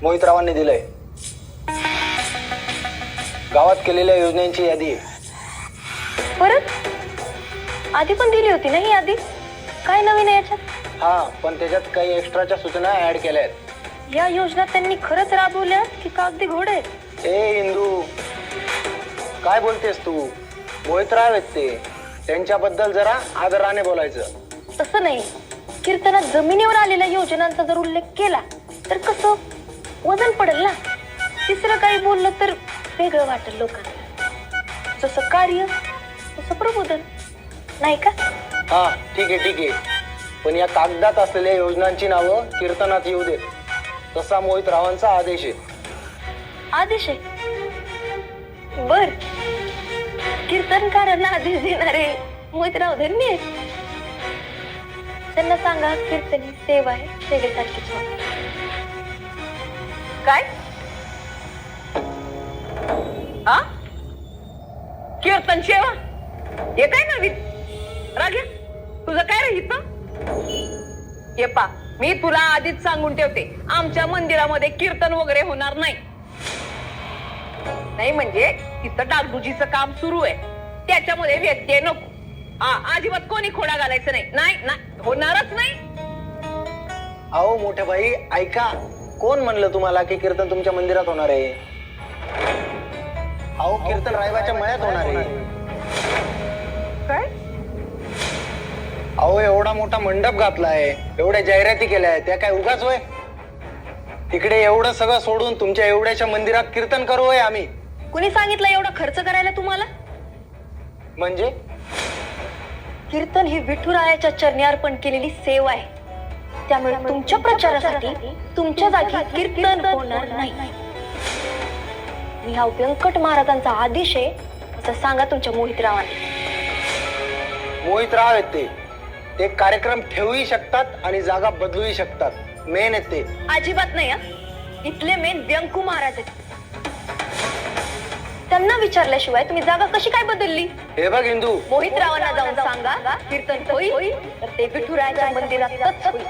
मोहितरावांनी दिलंय. गावात केलेल्या योजनांची यादी आहे. परत आधी पण दिली होती ना ही यादी. काय नवीन आहे याच्यात? हा, पण त्याच्यात काही एक्स्ट्राच्या सूचना ऍड केल्या आहेत. या योजना त्यांनी खरंच राबवल्या की कागदी घोडे आहेत? ए इंदू, काय बोलतेस तू? मोहितराव आहेत ते, त्यांच्याबद्दल जरा आदराने बोलायचं. तसं नाही, कीर्तनात जमिनीवर आलेल्या योजनांचा जर उल्लेख केला तर कसं वजन पडेल ना. तिसरं काही बोललं तर वेगळं वाटेल लोकांना. जसं कार्य तसं प्रबोधन, नाही का? हा ठीक आहे, पण या कागदात असलेल्या योजनांची नावं कीर्तनात येऊ देत, तसा मोहितरावांचा आदेश आहे. आदेश आहे? बर, कीर्तनकारांना आदेश देणारे मोहितराव धन्य आहेत. त्यांना सांगा कीर्तन ही सेवा आहे, सेवेसारखीच व्हा. काय? हा, कीर्तन सेवा हे काय नवीन? राग्या, तुझं काय राहित? ये पा, मी तुला आधीच सांगून ठेवते, आमच्या मंदिरामध्ये कीर्तन वगैरे होणार नाही. नाही म्हणजे तिथं डागडुजीचं काम सुरू आहे, त्याच्यामध्ये व्यत्यय नको. हा, अजिबात कोणी खोडा घालायचं नाही. नाही होणारच नाही. अहो मोठे भाई ऐका, कोण म्हणलं तुम्हाला की कीर्तन तुमच्या मंदिरात होणार आहे? अहो कीर्तन रायबाच्या मळ्यात होणार आहे. काय? अहो एवढा मोठा मंडप घातलाय, एवढ्या जाहिराती केल्या, त्या काय उगाच होय? तिकडे एवढं सगळं सोडून तुमच्या एवढ्याच्या मंदिरात कीर्तन करू होय आम्ही? कुणी सांगितलं एवढा खर्च करायला तुम्हाला? म्हणजे कीर्तन ही विठुरायाच्या चरणी अर्पण केलेली सेवा आहे, त्यामुळे तुमच्या प्रचारासाठी तुमच्या जागी कीर्तन होणार नाही. मी हा व्यंकट महाराजांचा आदेश आहे असं सांगा तुमच्या मोहितरावांना. मोहितराव आहेत ते कार्यक्रम ठेवूही शकतात आणि जागा बदलूही शकतात. मेन आहेत ते. अजिबात नाही. इथले मेन व्यंकू महाराज आहेत. त्यांना विचारल्याशिवाय तुम्ही जागा कशी काय बदलली? हे बघ हिंदू, मोहितरावांना जाऊन सांगा कीर्तन होईल तर ते विठुरायाच्या मंदिरातच होईल.